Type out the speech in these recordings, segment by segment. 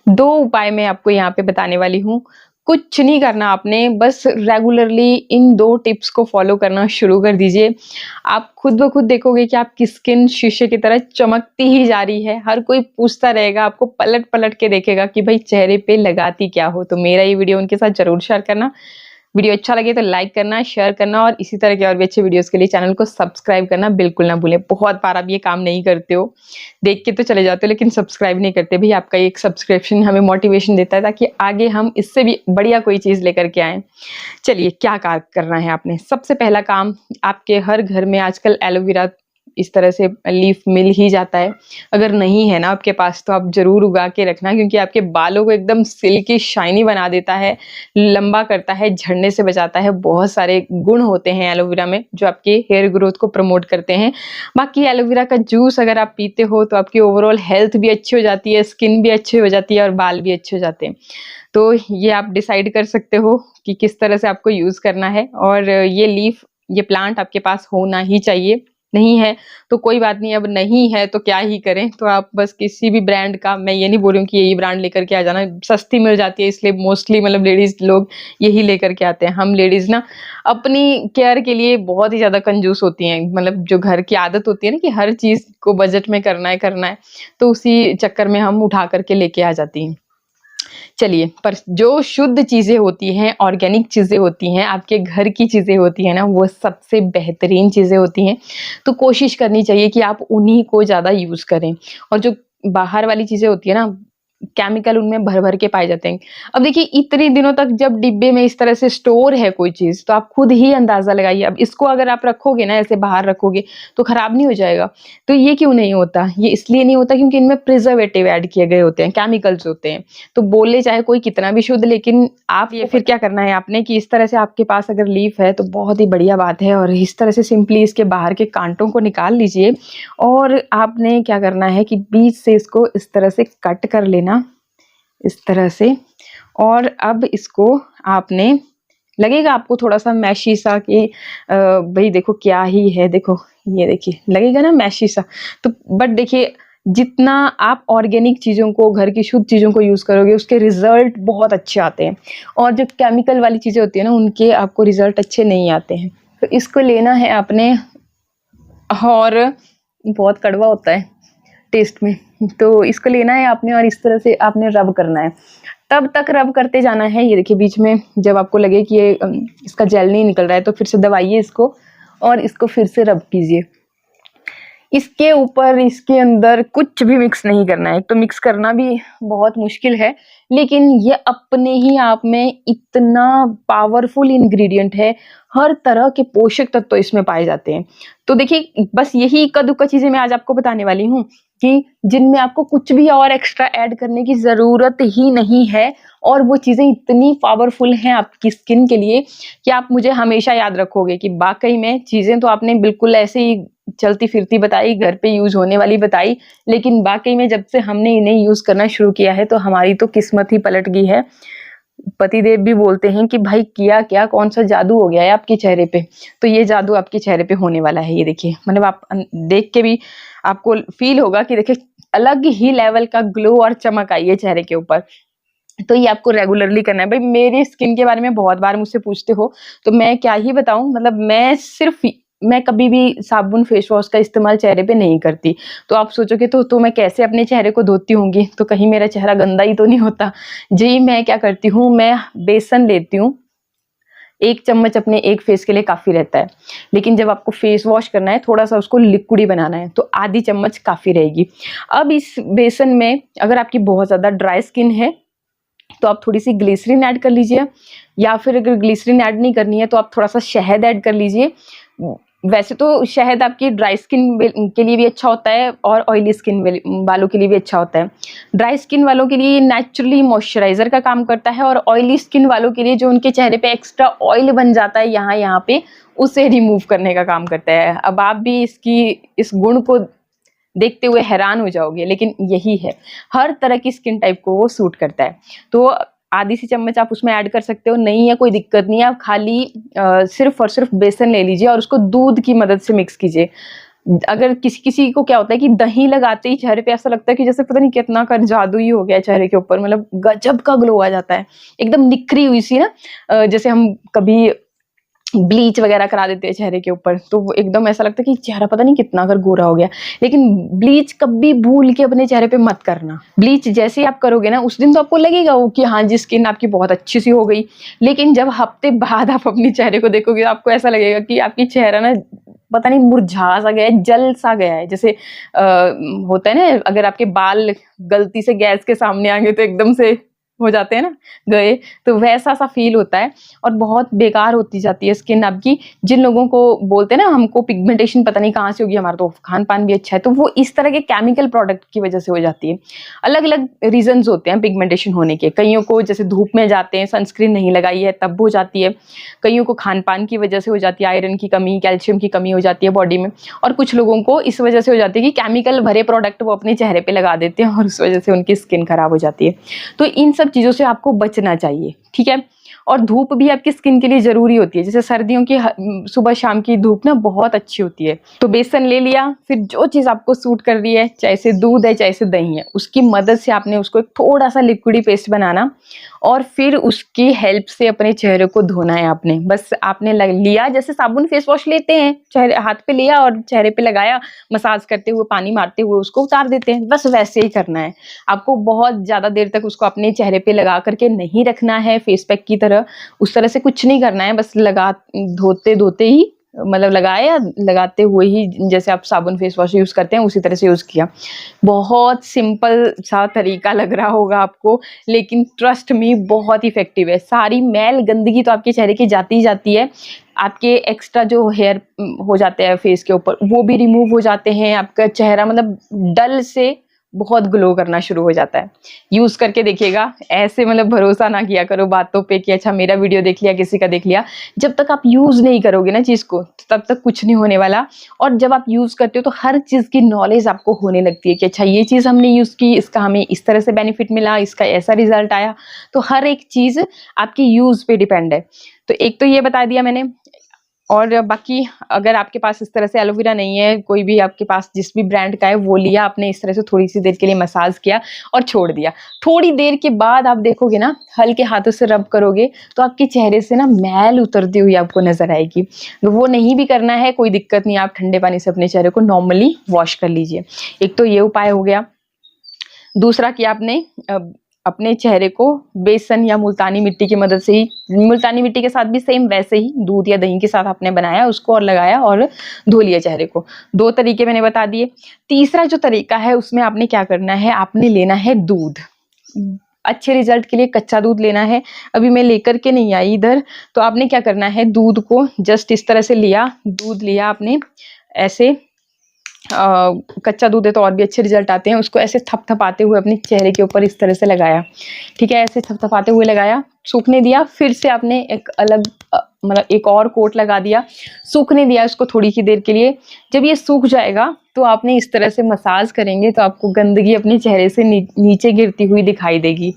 2 उपाय मैं आपको यहाँ पे बताने वाली हूँ। कुछ नहीं करना आपने, बस रेगुलरली इन 2 टिप्स को फ़ॉलो करना शुरू कर दीजिए। आप खुद ब खुद देखोगे कि आपकी स्किन शीशे की तरह चमकती ही जा रही है। हर कोई पूछता रहेगा, आपको पलट-पलट के देखेगा कि भई चेहरे पे लगाती क्या हो? तो मेरा ये वीडियो उनके साथ ज़रूर शेयर करना। वीडियो अच्छा लगे तो लाइक करना, शेयर करना और इसी तरह के और भी अच्छे वीडियोज़ के लिए चैनल को सब्सक्राइब करना बिल्कुल ना भूलें। बहुत बार आप ये काम नहीं करते हो, देख के तो चले जाते हो लेकिन सब्सक्राइब नहीं करते। भई आपका एक सब्सक्रिप्शन हमें मोटिवेशन देता है ताकि आगे हम इससे भी बढ़िया कोई चीज़ लेकर के आएँ। चलिए क्या कार्य करना है आपने? सबसे पहला काम, आपके हर घर में आजकल एलोवेरा इस तरह से लीफ मिल ही जाता है। अगर नहीं है ना आपके पास तो आप ज़रूर उगा के रखना, क्योंकि आपके बालों को एकदम सिल्की शाइनी बना देता है, लंबा करता है, झड़ने से बचाता है। बहुत सारे गुण होते हैं एलोवेरा में जो आपके हेयर ग्रोथ को प्रमोट करते हैं। बाकी एलोवेरा का जूस अगर आप पीते हो तो आपकी ओवरऑल हेल्थ भी अच्छी हो जाती है, स्किन भी अच्छी हो जाती है और बाल भी अच्छे हो जाते हैं। तो ये आप डिसाइड कर सकते हो कि किस तरह से आपको यूज़ करना है, और ये लीफ, ये प्लांट आपके पास होना ही चाहिए। नहीं है तो कोई बात नहीं, अब नहीं है तो क्या ही करें, तो आप बस किसी भी ब्रांड का, मैं ये नहीं बोल रही हूँ कि यही ब्रांड लेकर के आ जाना, सस्ती मिल जाती है इसलिए मोस्टली मतलब लेडीज़ लोग यही लेकर के आते हैं। हम लेडीज़ ना अपनी केयर के लिए बहुत ही ज़्यादा कंजूस होती हैं, मतलब जो घर की आदत होती है ना कि हर चीज़ को बजट में करना है, तो उसी चक्कर में हम उठा कर के लेके आ जाती हैं। चलिए, पर जो शुद्ध चीज़ें होती हैं, ऑर्गेनिक चीज़ें होती हैं, आपके घर की चीज़ें होती हैं ना, वो सबसे बेहतरीन चीज़ें होती हैं। तो कोशिश करनी चाहिए कि आप उन्हीं को ज़्यादा यूज़ करें, और जो बाहर वाली चीज़ें होती है ना, केमिकल उनमें भर-भर के पाए जाते हैं। अब देखिए इतने दिनों तक जब डिब्बे में इस तरह से स्टोर है कोई चीज़, तो आप खुद ही अंदाज़ा लगाइए। अब इसको अगर आप रखोगे ना, ऐसे बाहर रखोगे, तो खराब नहीं हो जाएगा। तो ये क्यों नहीं होता? ये इसलिए नहीं होता क्योंकि इनमें प्रिजर्वेटिव ऐड किए गए होते हैं, केमिकल्स होते हैं। तो बोले चाहे कोई कितना भी शुद्ध, लेकिन आप ये फिर क्या करना है आपने कि इस तरह से आपके पास अगर लीफ है तो बहुत ही बढ़िया बात है, और इस तरह से सिंपली इसके बाहर के कांटों को निकाल लीजिए, और आपने क्या करना है कि बीच से इसको इस तरह से कट कर लेना, इस तरह से। और अब इसको आपने, लगेगा आपको थोड़ा-सा मैशी सा कि भई देखो क्या ही है, देखो ये देखिए लगेगा ना मैशी सा। तो बट देखिए जितना आप ऑर्गेनिक चीज़ों को, घर की शुद्ध चीज़ों को यूज़ करोगे उसके रिज़ल्ट बहुत अच्छे आते हैं, और जो केमिकल वाली चीज़ें होती है ना उनके आपको रिज़ल्ट अच्छे नहीं आते हैं। तो इसको लेना है आपने, और बहुत कड़वा होता है टेस्ट में। तो इसको लेना है आपने और इस तरह से आपने रब करना है। तब तक रब करते जाना है। ये देखिए बीच में जब आपको लगे कि ये इसका जेल नहीं निकल रहा है तो फिर से दबाइए इसको, और इसको फिर से रब कीजिए। इसके ऊपर, इसके अंदर कुछ भी मिक्स नहीं करना है। एक तो मिक्स करना भी बहुत मुश्किल है, लेकिन ये अपने ही आप में इतना पावरफुल इंग्रेडिएंट है, हर तरह के पोषक तत्व इसमें पाए जाते हैं। तो देखिए बस यही इक्का-दुक्का चीज़ें मैं आज आपको बताने वाली हूँ कि जिनमें आपको कुछ भी और एक्स्ट्रा ऐड करने की ज़रूरत ही नहीं है, और वो चीज़ें इतनी पावरफुल हैं आपकी स्किन के लिए कि आप मुझे हमेशा याद रखोगे कि वाक़ई में चीज़ें तो आपने बिल्कुल ऐसे ही चलती-फिरती बताई, घर पे यूज़ होने वाली बताई, लेकिन वाक़ई में जब से हमने इन्हें यूज़ करना शुरू किया है, तो हमारी तो किस्मत ही पलट गई है। पतिदेव भी बोलते हैं कि भाई किया क्या, कौन-सा जादू हो गया है आपके चेहरे पे? तो ये जादू आपके चेहरे पे होने वाला है, ये देखिए। मतलब आप देख के भी आपको फ़ील होगा कि देखिए अलग ही लेवल का ग्लो और चमक आई है चेहरे के ऊपर। तो ये आपको रेगुलरली करना है। भाई मेरी स्किन के बारे में बहुत बार मुझसे पूछते हो, तो मैं क्या ही बताऊँ, मतलब मैं कभी भी साबुन, फेस वॉश का इस्तेमाल चेहरे पे नहीं करती। तो आप सोचोगे तो मैं कैसे अपने चेहरे को धोती होंगी? तो कहीं मेरा चेहरा गंदा ही तो नहीं होता? जी, मैं क्या करती हूँ, मैं बेसन लेती हूँ, 1 चम्मच अपने एक फेस के लिए काफ़ी रहता है। लेकिन जब आपको फेस वॉश करना है, थोड़ा-सा उसको लिक्विडी बनाना है, तो आधी चम्मच काफ़ी रहेगी। अब इस बेसन में अगर आपकी बहुत ज़्यादा ड्राई स्किन है, तो आप थोड़ी-सी ग्लिसरीन ऐड कर लीजिए, या फिर अगर ग्लिसरीन ऐड नहीं करनी है तो आप थोड़ा-सा शहद ऐड कर लीजिए। वैसे तो शहद आपकी ड्राई स्किन के लिए भी अच्छा होता है, और ऑयली स्किन वालों के लिए भी अच्छा होता है। ड्राई स्किन वालों के लिए नेचुरली मॉइस्चराइज़र का काम करता है, और ऑयली स्किन वालों के लिए जो उनके चेहरे पे एक्स्ट्रा ऑयल बन जाता है यहाँ पे, उसे रिमूव करने का काम करता है। अब आप भी इस गुण को देखते हुए हैरान हो जाओगे, लेकिन यही है, हर तरह की स्किन टाइप को वो सूट करता है। तो आधी सी चम्मच आप उसमें ऐड कर सकते हो, नहीं है कोई दिक्कत नहीं है। आप खाली सिर्फ़ और सिर्फ़ बेसन ले लीजिए और उसको दूध की मदद से मिक्स कीजिए। अगर किसी किसी को क्या होता है कि दही लगाते ही चेहरे पे ऐसा लगता है कि जैसे पता नहीं कितना कर जादू ही हो गया चेहरे के ऊपर, मतलब गजब का ग्लो आ जाता है, एकदम निखरी हुई सी ना। जैसे हम कभी ब्लीच वगैरह करा देते हैं चेहरे के ऊपर, तो वो एकदम ऐसा लगता है कि चेहरा पता नहीं कितना कर गोरा हो गया। लेकिन ब्लीच कभी भूल के अपने चेहरे पे मत करना। ब्लीच जैसे ही आप करोगे ना, उस दिन तो आपको लगेगा वो कि हाँ जी स्किन आपकी बहुत अच्छी सी हो गई, लेकिन जब हफ्ते बाद आप अपने चेहरे को देखोगे तो आपको ऐसा लगेगा कि आपकी चेहरा ना पता नहीं मुरझा सा गया है, जल सा गया है। जैसे होता है ना, अगर आपके बाल गलती से गैस के सामने आ गए तो एकदम से हो जाते हैं ना गए, तो वैसा सा फील होता है और बहुत बेकार होती जाती है स्किन आपकी। जिन लोगों को बोलते हैं ना हमको पिगमेंटेशन पता नहीं कहाँ से होगी, हमारा तो खान पान भी अच्छा है, तो वो इस तरह के केमिकल प्रोडक्ट की वजह से हो जाती है। अलग अलग रीजंस होते हैं पिगमेंटेशन होने के। कईयों को जैसे धूप में जाते हैं, सनस्क्रीन नहीं लगाई है तब हो जाती है। कईयों को खान पान की वजह से हो जाती है, आयरन की कमी, कैल्शियम की कमी हो जाती है बॉडी में। और कुछ लोगों को इस वजह से हो जाती है कि केमिकल भरे प्रोडक्ट वो अपने चेहरे पे लगा देते हैं और उस वजह से उनकी स्किन खराब हो जाती है। तो इन सब चीज़ों से आपको बचना चाहिए, ठीक है। और धूप भी आपकी स्किन के लिए ज़रूरी होती है। जैसे सर्दियों की सुबह शाम की धूप ना बहुत अच्छी होती है। तो बेसन ले लिया, फिर जो चीज़ आपको सूट कर रही है, चाहे से दूध है चाहे से दही है, उसकी मदद से आपने उसको एक थोड़ा सा लिक्विडी पेस्ट बनाना और फिर उसकी हेल्प से अपने चेहरे को धोना है आपने। बस आपने लिया, जैसे साबुन फेस वॉश लेते हैं, चेहरे हाथ पे लिया और चेहरे पे लगाया, मसाज करते हुए पानी मारते हुए उसको उतार देते हैं, बस वैसे ही करना है। आपको बहुत ज़्यादा देर तक उसको अपने चेहरे पे लगा करके नहीं रखना है फेस पैक की तरह, उस तरह से कुछ नहीं करना है। बस धोते धोते ही मतलब लगाया, लगाते हुए ही जैसे आप साबुन फेस वॉश यूज़ करते हैं उसी तरह से यूज़ किया। बहुत सिंपल सा तरीका लग रहा होगा आपको, लेकिन ट्रस्ट मी बहुत इफेक्टिव है। सारी मैल गंदगी तो आपके चेहरे की जाती ही जाती है, आपके एक्स्ट्रा जो हेयर हो जाते हैं फेस के ऊपर वो भी रिमूव हो जाते हैं। आपका चेहरा मतलब डल से बहुत ग्लो करना शुरू हो जाता है। यूज करके देखिएगा, ऐसे मतलब भरोसा ना किया करो बातों पे कि अच्छा मेरा वीडियो देख लिया, किसी का देख लिया। जब तक आप यूज नहीं करोगे ना चीज को, तब तक कुछ नहीं होने वाला। और जब आप यूज करते हो तो हर चीज की नॉलेज आपको होने लगती है कि अच्छा ये चीज हमने यूज की, इसका हमें इस तरह से बेनिफिट मिला, इसका ऐसा रिजल्ट आया। तो हर एक चीज आपकी यूज पे डिपेंड है। तो एक तो ये बता दिया मैंने। और बाकी अगर आपके पास इस तरह से एलोवेरा नहीं है, कोई भी आपके पास जिस भी ब्रांड का है वो लिया आपने, इस तरह से थोड़ी सी देर के लिए मसाज किया और छोड़ दिया। थोड़ी देर के बाद आप देखोगे ना, हल्के हाथों से रब करोगे तो आपके चेहरे से ना मैल उतरती हुई आपको नजर आएगी। वो नहीं भी करना है कोई दिक्कत नहीं, आप ठंडे पानी से अपने चेहरे को नॉर्मली वॉश कर लीजिए। एक तो ये उपाय हो गया। दूसरा कि आपने अपने चेहरे को बेसन या मुल्तानी मिट्टी की मदद से ही, मुल्तानी मिट्टी के साथ भी सेम वैसे ही दूध या दही के साथ आपने बनाया उसको और लगाया और धो लिया चेहरे को। 2 तरीके मैंने बता दिए। तीसरा जो तरीका है उसमें आपने क्या करना है, आपने लेना है दूध। अच्छे रिजल्ट के लिए कच्चा दूध लेना है। अभी मैं लेकर के नहीं आई इधर, तो आपने क्या करना है, दूध को जस्ट इस तरह से लिया, दूध लिया आपने ऐसे, कच्चा दूध है तो और भी अच्छे रिजल्ट आते हैं। उसको ऐसे थपथपाते हुए अपने चेहरे के ऊपर इस तरह से लगाया, ठीक है, ऐसे थपथपाते हुए लगाया, सूखने दिया। फिर से आपने एक अलग मतलब एक और कोट लगा दिया, सूखने दिया उसको थोड़ी सी देर के लिए। जब ये सूख जाएगा तो आपने इस तरह से मसाज करेंगे तो आपको गंदगी अपने चेहरे से नीचे गिरती हुई दिखाई देगी।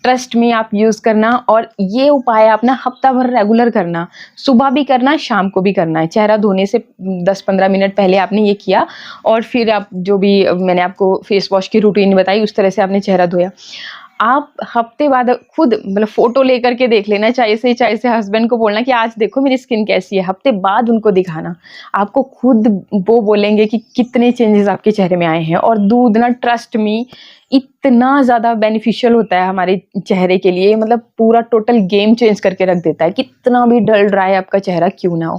ट्रस्ट में आप यूज़ करना, और ये उपाय आप ना हफ्ता भर रेगुलर करना, सुबह भी करना, शाम को भी करना है। चेहरा धोने से 10-15 मिनट पहले आपने ये किया और फिर आप जो भी मैंने आपको फेस वॉश की रूटीन बताई उस तरह से आपने चेहरा धोया। आप हफ्ते बाद खुद मतलब फोटो लेकर के देख लेना, चाहे से हस्बैंड को बोलना कि आज देखो मेरी स्किन कैसी है, हफ्ते बाद उनको दिखाना। आपको खुद वो बोलेंगे कि कितने चेंजेस आपके चेहरे में आए हैं। और दूध ना ट्रस्ट मी इतना ज़्यादा बेनिफिशियल होता है हमारे चेहरे के लिए, मतलब पूरा टोटल गेम चेंज करके रख देता है, कितना भी डल ड्राई आपका चेहरा क्यों ना हो।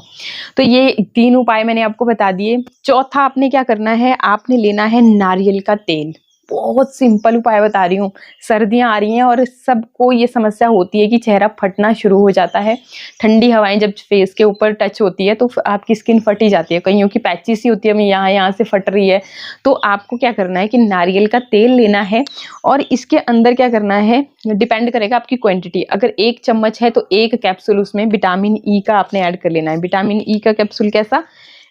तो ये 3 उपाय मैंने आपको बता दिए। चौथा आपने क्या करना है, आपने लेना है नारियल का तेल। बहुत सिंपल उपाय बता रही हूँ। सर्दियाँ आ रही हैं और सबको ये समस्या होती है कि चेहरा फटना शुरू हो जाता है। ठंडी हवाएं जब फेस के ऊपर टच होती है तो आपकी स्किन फटी जाती है, कईयों की पैची सी होती है, मैं यहाँ से फट रही है। तो आपको क्या करना है कि नारियल का तेल लेना है और इसके अंदर क्या करना है, डिपेंड करेगा आपकी क्वांटिटी। अगर 1 चम्मच है तो 1 कैप्सूल उसमें विटामिन ई का आपने ऐड कर लेना है। विटामिन ई का कैप्सूल कैसा,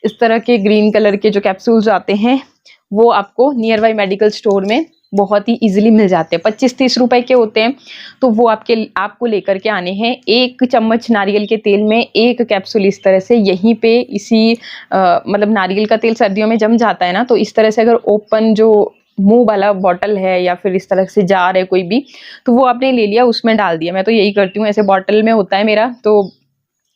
इस तरह के ग्रीन कलर के जो कैप्सूल्स आते हैं वो आपको नियर बाई मेडिकल स्टोर में बहुत ही ईजिली मिल जाते हैं, 25-30 रुपए के होते हैं। तो वो आपको लेकर के आने हैं। 1 चम्मच नारियल के तेल में 1 कैप्सूल इस तरह से यहीं पे इसी मतलब नारियल का तेल सर्दियों में जम जाता है ना, तो इस तरह से अगर ओपन जो मुँह वाला बॉटल है या फिर इस तरह से जार है कोई भी, तो वो आपने ले लिया, उसमें डाल दिया। मैं तो यही करती हूँ, ऐसे बॉटल में होता है मेरा, तो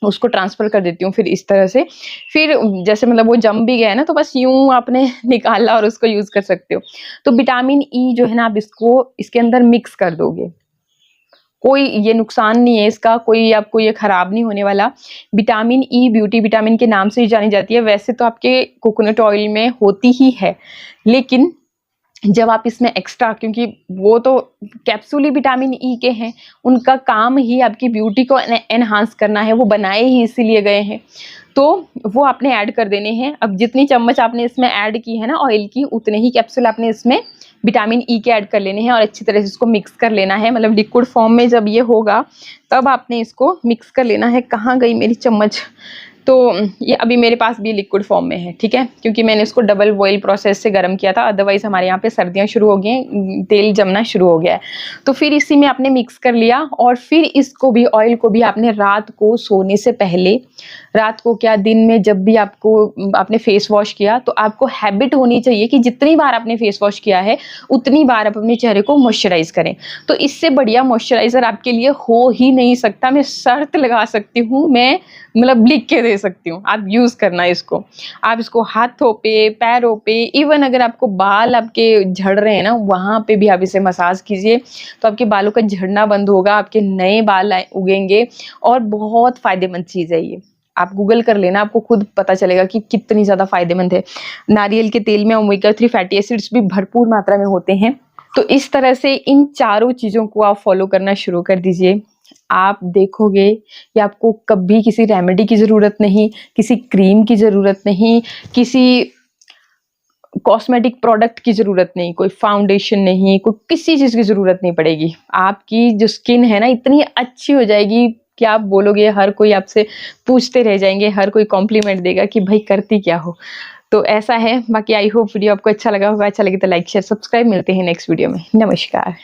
उसको ट्रांसफ़र कर देती हूँ फिर इस तरह से। फिर जैसे मतलब वो जम भी गया है ना, तो बस यूँ आपने निकाला और उसको यूज़ कर सकते हो। तो विटामिन ई जो है ना, आप इसको इसके अंदर मिक्स कर दोगे। कोई ये नुकसान नहीं है इसका, कोई आपको ये खराब नहीं होने वाला। विटामिन ई ब्यूटी विटामिन के नाम से ही जानी जाती है। वैसे तो आपके कोकोनट ऑयल में होती ही है, लेकिन जब आप इसमें एक्स्ट्रा, क्योंकि वो तो कैप्सूल ही विटामिन ई के हैं, उनका काम ही आपकी ब्यूटी को एनहांस करना है, वो बनाए ही इसीलिए गए हैं। तो वो आपने ऐड कर देने हैं। अब जितनी चम्मच आपने इसमें ऐड की है ना ऑयल की, उतने ही कैप्सूल आपने इसमें विटामिन ई के ऐड कर लेने हैं और अच्छी तरह से इसको मिक्स कर लेना है। मतलब लिक्विड फॉर्म में जब ये होगा, तब आपने इसको मिक्स कर लेना है। कहाँ गई मेरी चम्मच? तो ये अभी मेरे पास भी लिक्विड फॉर्म में है, ठीक है, क्योंकि मैंने इसको डबल बॉयल प्रोसेस से गर्म किया था। अदरवाइज हमारे यहाँ पे सर्दियाँ शुरू हो गई हैं, तेल जमना शुरू हो गया है। तो फिर इसी में आपने मिक्स कर लिया और फिर इसको भी, ऑयल को भी आपने रात को सोने से पहले, रात को क्या दिन में जब भी आपने फेस वॉश किया, तो आपको हैबिट होनी चाहिए कि जितनी बार आपने फेस वॉश किया है उतनी बार आप अपने चेहरे को मॉइस्चराइज करें। तो इससे बढ़िया मॉइस्चराइजर आपके लिए हो ही नहीं सकता। मैं शर्त लगा सकती हूँ, मैं मतलब लिख के दे सकती हूँ, आप यूज़ करना इसको। आप इसको हाथों पे, पैरों पे, इवन अगर आपको बाल आपके झड़ रहे हैं ना, वहाँ पे भी आप इसे मसाज कीजिए, तो आपके बालों का झड़ना बंद होगा, आपके नए बाल उगेंगे और बहुत फ़ायदेमंद चीज़ है ये। आप गूगल कर लेना, आपको खुद पता चलेगा कि कितनी ज़्यादा फ़ायदेमंद है। नारियल के तेल में ओमेगा 3 फैटी एसिड्स भी भरपूर मात्रा में होते हैं। तो इस तरह से इन चारों चीज़ों को आप फॉलो करना शुरू कर दीजिए। आप देखोगे कि आपको कभी किसी रेमेडी की ज़रूरत नहीं, किसी क्रीम की ज़रूरत नहीं, किसी कॉस्मेटिक प्रोडक्ट की ज़रूरत नहीं, कोई फाउंडेशन नहीं, कोई किसी चीज़ की ज़रूरत नहीं पड़ेगी। आपकी जो स्किन है ना, इतनी अच्छी हो जाएगी कि आप बोलोगे, हर कोई आपसे पूछते रह जाएंगे, हर कोई कॉम्प्लीमेंट देगा कि भाई करती क्या हो। तो ऐसा है। बाकी आई होप वीडियो आपको अच्छा लगा होगा। अच्छा लगे तो लाइक शेयर सब्सक्राइब। मिलते हैं नेक्स्ट वीडियो में। नमस्कार।